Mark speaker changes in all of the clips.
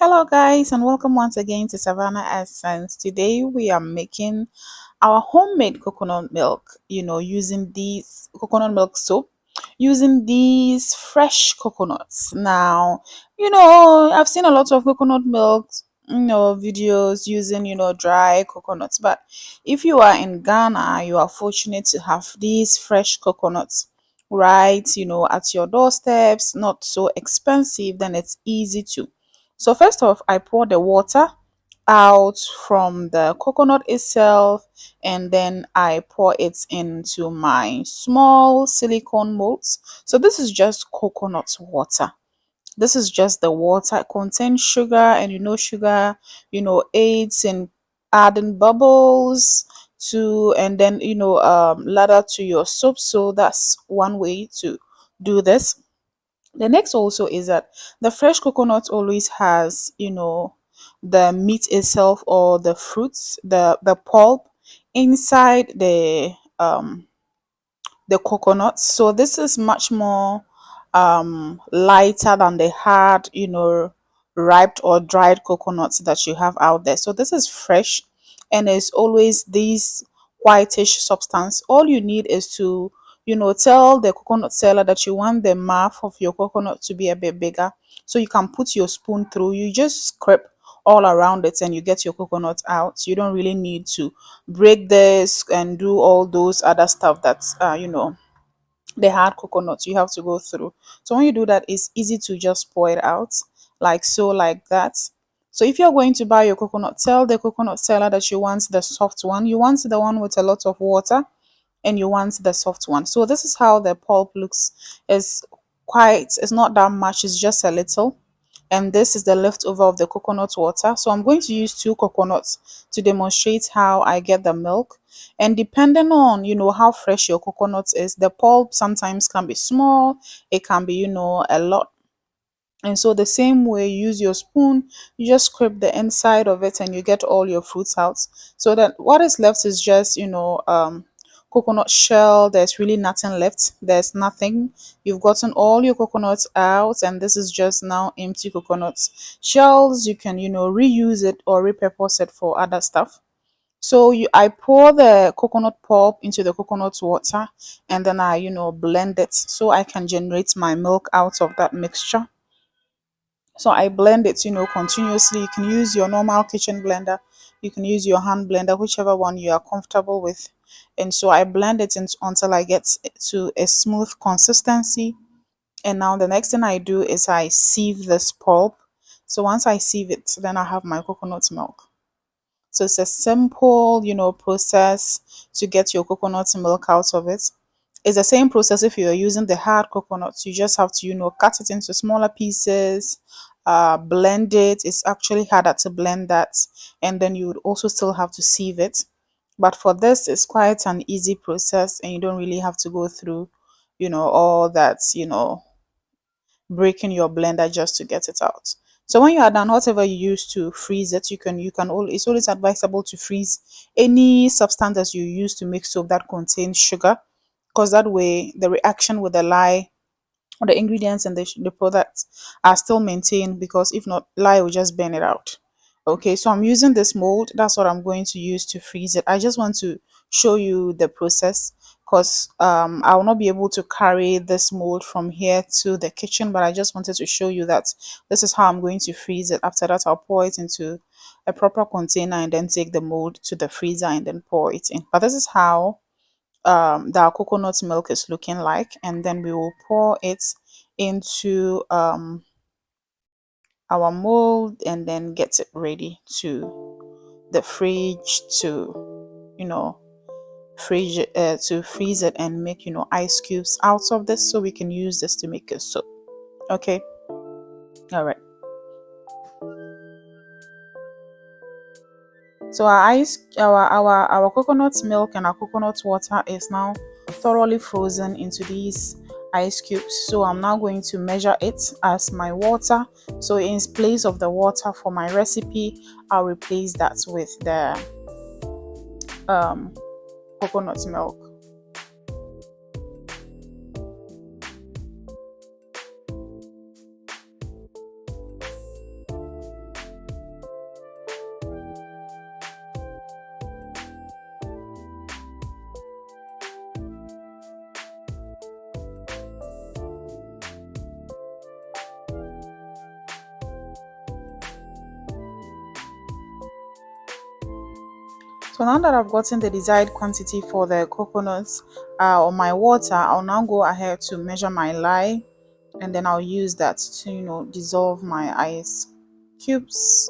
Speaker 1: Hello guys and welcome once again to Savannah Essence. Today we are making our homemade coconut milk, using these coconut milk soap, using these fresh coconuts. Now, I've seen a lot of coconut milk, videos using, dry coconuts, but if you are in Ghana, you are fortunate to have these fresh coconuts right, at your doorsteps, not so expensive, then it's easy to. So first off, I pour the water out from the coconut itself, and then I pour it into my small silicone molds. So this is just coconut water. This is just the water. It contains sugar, and sugar, aids in adding bubbles to, and then lather to your soap. So that's one way to do this. The next also is that the fresh coconut always has, the meat itself or the fruits, the pulp inside the coconut. So this is much more lighter than the hard, ripe or dried coconuts that you have out there. So this is fresh, and it's always this whitish substance. All you need is to, tell the coconut seller that you want the mouth of your coconut to be a bit bigger, so you can put your spoon through. You just scrape all around it and you get your coconut out. You don't really need to break this and do all those other stuff that's the hard coconut you have to go through. So when you do that, it's easy to just pour it out like so, like that. So if you're going to buy your coconut, tell the coconut seller that you want the soft one, you want the one with a lot of water, and you want the soft one. So this is how the pulp looks. It's not that much, it's just a little. And this is the leftover of the coconut water. So I'm going to use two coconuts to demonstrate how I get the milk. And depending on, how fresh your coconut is, the pulp sometimes can be small, it can be, a lot. And so the same way, you use your spoon, you just scrape the inside of it and you get all your fruits out. So that what is left is just, coconut shell. There's really nothing left. There's nothing. You've gotten all your coconuts out, and this is just now empty coconuts. Shells, you can, reuse it or repurpose it for other stuff. So I pour the coconut pulp into the coconut water, and then I, blend it so I can generate my milk out of that mixture. So I blend it, continuously. You can use your normal kitchen blender, you can use your hand blender, whichever one you are comfortable with. And so I blend it until I get to a smooth consistency. And now the next thing I do is I sieve this pulp. So once I sieve it, then I have my coconut milk. So it's a simple, process to get your coconut milk out of it. It's the same process if you're using the hard coconuts. You just have to, cut it into smaller pieces, blend it. It's actually harder to blend that. And then you would also still have to sieve it. But for this, it's quite an easy process, and you don't really have to go through, all that, breaking your blender just to get it out. So when you are done, whatever you use to freeze it, it's always advisable to freeze any substance that you use to make soap that contains sugar, because that way the reaction with the lye or the ingredients and the products are still maintained, because if not, lye will just burn it out. Okay, so I'm using this mold. That's what I'm going to use to freeze it. I just want to show you the process, because I will not be able to carry this mold from here to the kitchen, but I just wanted to show you that this is how I'm going to freeze it. After that, I'll pour it into a proper container and then take the mold to the freezer and then pour it in. But this is how the coconut milk is looking like, and then we will pour it into our mold and then get it ready to the fridge to, to freeze it and make, ice cubes out of this, so we can use this to make a soap. Okay, all right. So our coconut milk and our coconut water is now thoroughly frozen into these ice cubes. So I'm now going to measure it as my water. So in place of the water for my recipe, I'll replace that with the um, coconut milk. So now that I've gotten the desired quantity for the coconuts or my water, I'll now go ahead to measure my lye, and then I'll use that to, dissolve my ice cubes.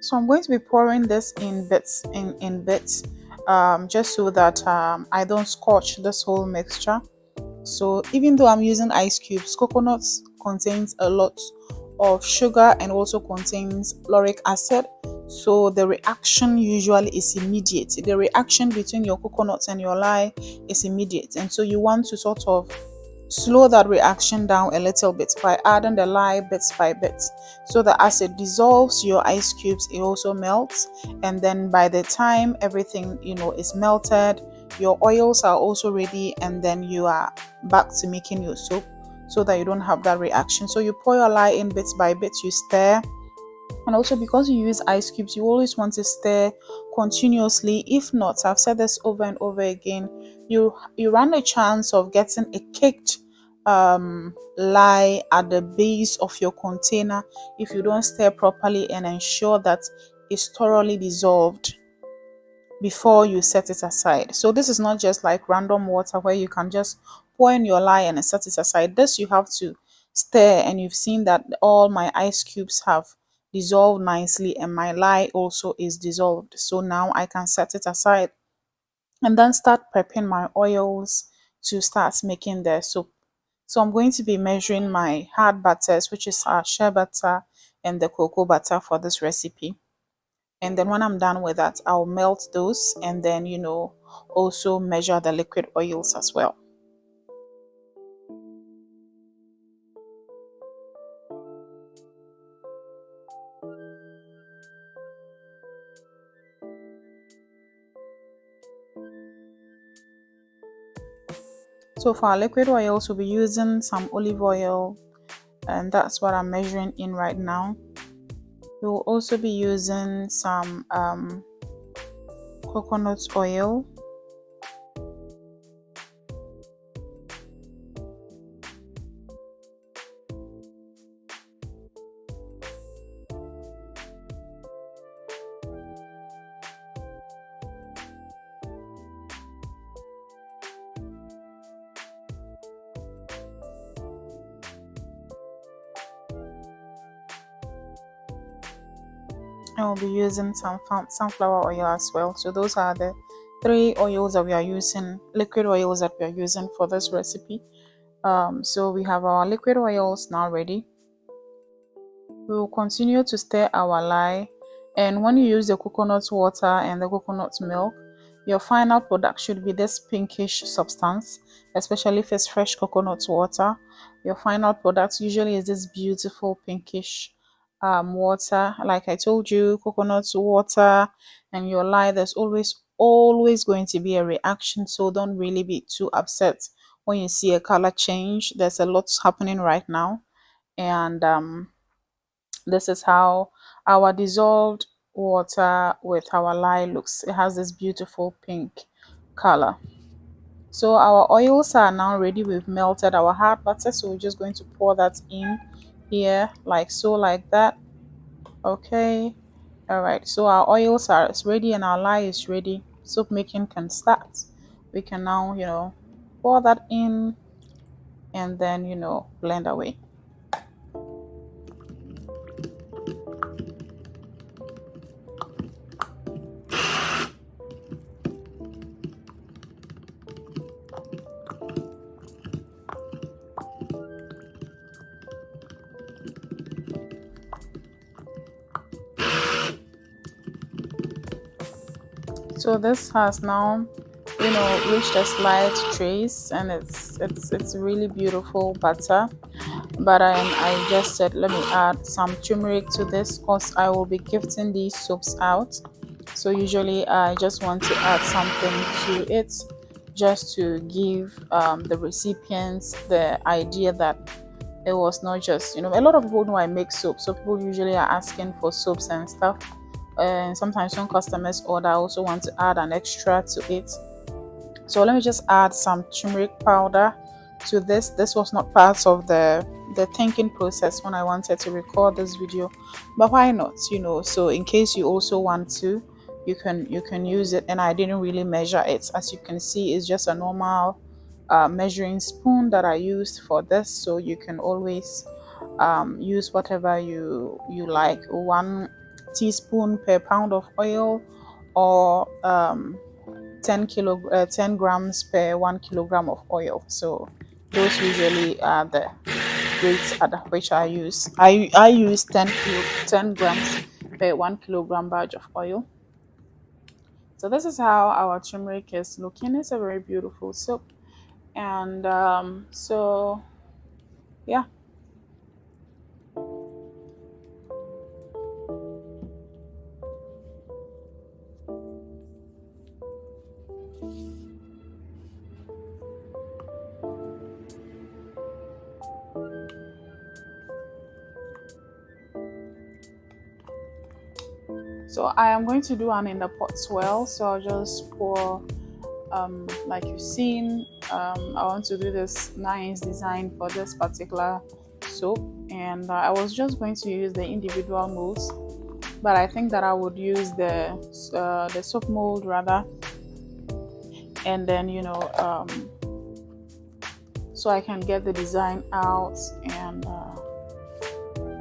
Speaker 1: So I'm going to be pouring this in bits, just so that I don't scorch this whole mixture. So even though I'm using ice cubes, coconuts contains a lot of sugar and also contains lauric acid. So the reaction usually is immediate. The reaction between your coconuts and your lye is immediate. And so you want to sort of slow that reaction down a little bit by adding the lye bits by bits, so that as it dissolves your ice cubes, it also melts. And then by the time everything is melted, your oils are also ready, and then you are back to making your soap, so that you don't have that reaction. So you pour your lye in bits by bits, you stir. And also, because you use ice cubes, you always want to stir continuously. If not, I've said this over and over again, you run a chance of getting a caked lye at the base of your container if you don't stir properly and ensure that it's thoroughly dissolved before you set it aside. So this is not just like random water where you can just pour in your lye and set it aside. This you have to stir, and you've seen that all my ice cubes have dissolved nicely and my lye also is dissolved. So now I can set it aside and then start prepping my oils to start making the soap. So I'm going to be measuring my hard butters, which is our shea butter and the cocoa butter for this recipe. And then when I'm done with that, I'll melt those, and then also measure the liquid oils as well. So for our liquid oils, we'll be using some olive oil, and that's what I'm measuring in right now. We'll also be using some coconut oil. I will be using some sunflower oil as well. So those are the three oils that we are using, liquid oils that we are using for this recipe. So we have our liquid oils now ready. We will continue to stir our lye, and when you use the coconut water and the coconut milk, your final product should be this pinkish substance, especially if it's fresh coconut water. Your final product usually is this beautiful pinkish water. Like I told you, coconut water and your lye, there's always going to be a reaction, so don't really be too upset when you see a color change. There's a lot happening right now, and this is how our dissolved water with our lye looks. It has this beautiful pink color. So our oils are now ready. We've melted our hard butter, so we're just going to pour that in here like so, like that. Okay, all right, so our oils are ready and our lye is ready. Soap making can start. We can now pour that in and then blend away. So this has now reached a slight trace, and it's really beautiful butter. but I just said let me add some turmeric to this because I will be gifting these soaps out. So usually I just want to add something to it just to give the recipients the idea that it was not just, you know, a lot of people know I make soap, so people usually are asking for soaps and stuff, and sometimes when customers order I also want to add an extra to it. So let me just add some turmeric powder to this. This was not part of the thinking process when I wanted to record this video, but why not, you know? So in case you also want to, you can use it. And I didn't really measure it. As you can see, it's just a normal measuring spoon that I used for this. So you can always use whatever you like, 1 teaspoon per pound of oil, or 10 grams per 1 kilogram of oil. So those usually are the rates at which I use. I use 10 grams per 1 kilogram batch of oil. So this is how our turmeric is looking. It's a very beautiful soap. And so yeah. So I am going to do one in the pot swirl. So I'll just pour, like you've seen, I want to do this nice design for this particular soap, and I was just going to use the individual molds, but I think that I would use the soap mold rather, and then, you know, so I can get the design out, and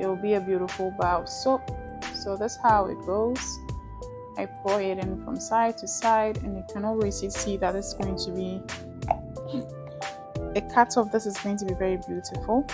Speaker 1: it will be a beautiful bar of soap. So that's how it goes. I pour it in from side to side, and you can always see that it's going to be, a cut of this is going to be very beautiful.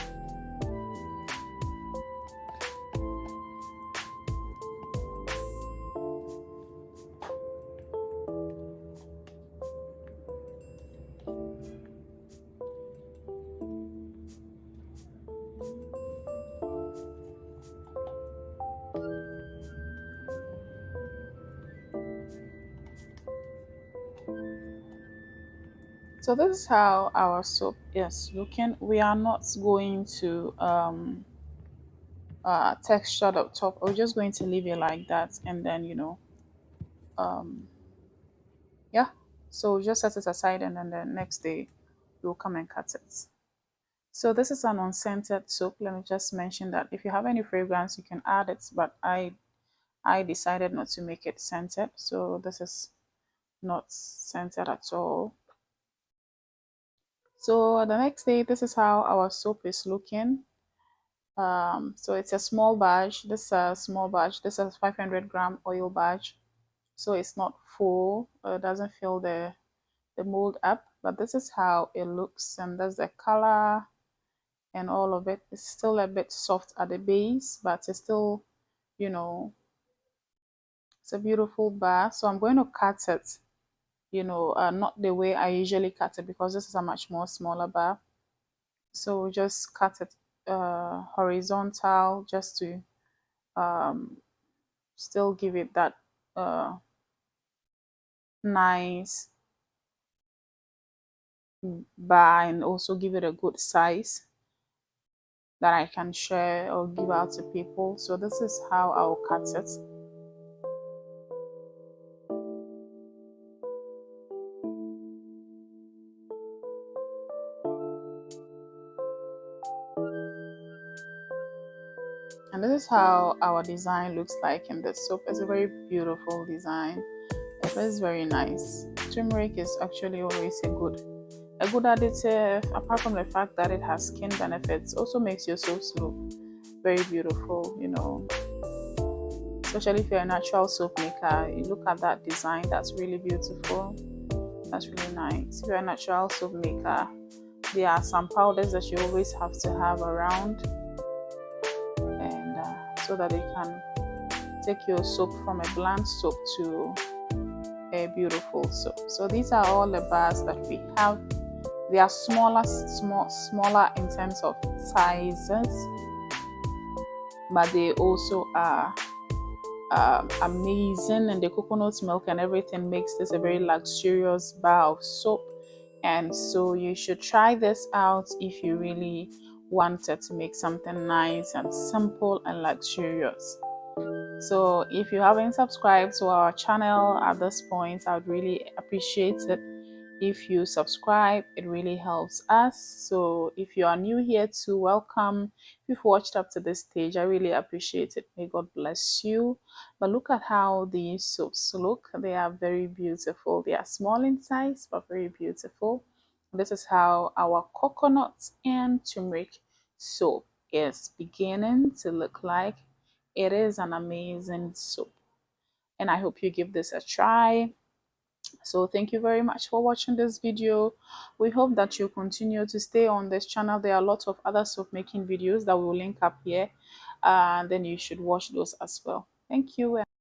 Speaker 1: So this is how our soap is looking. We are not going to texture up top. We're just going to leave it like that, and then, you know, yeah. So just set it aside, and then the next day we'll come and cut it. So this is an unscented soap. Let me just mention that if you have any fragrance, you can add it, but I decided not to make it scented. So this is not scented at all. So the next day, this is how our soap is looking. So it's a small batch. This is a small batch. This is 500-gram oil batch. So it's not full. It doesn't fill the mold up. But this is how it looks, and that's the color and all of it. It's still a bit soft at the base, but it's still, you know, it's a beautiful bar. So I'm going to cut it, you know, not the way I usually cut it, because this is a much more smaller bar. So just cut it horizontal, just to still give it that nice bar, and also give it a good size that I can share or give out to people. So this is how I'll cut it. And this is how our design looks like in the soap. It's a very beautiful design. It is very nice. Turmeric is actually always a good additive. Apart from the fact that it has skin benefits, also makes your soaps look very beautiful, you know. Especially if you're a natural soap maker, you look at that design, that's really beautiful. That's really nice. If you're a natural soap maker, there are some powders that you always have to have around, and so that it can take your soap from a bland soap to a beautiful soap. So these are all the bars that we have They are smaller in terms of sizes, but they also are amazing, and the coconut milk and everything makes this a very luxurious bar of soap. And so you should try this out if you really wanted to make something nice and simple and luxurious. So if you haven't subscribed to our channel at this point, I would really appreciate it if you subscribe. It really helps us. So if you are new here too, welcome. If you've watched up to this stage, I really appreciate it. May God bless you. But look at how these soaps look. They are very beautiful. They are small in size but very beautiful. This is how our coconut and turmeric soap is beginning to look like. It is an amazing soap, and I hope you give this a try. So thank you very much for watching this video. We hope that you continue to stay on this channel. There are lots of other soap making videos that we will link up here, and then you should watch those as well. Thank you.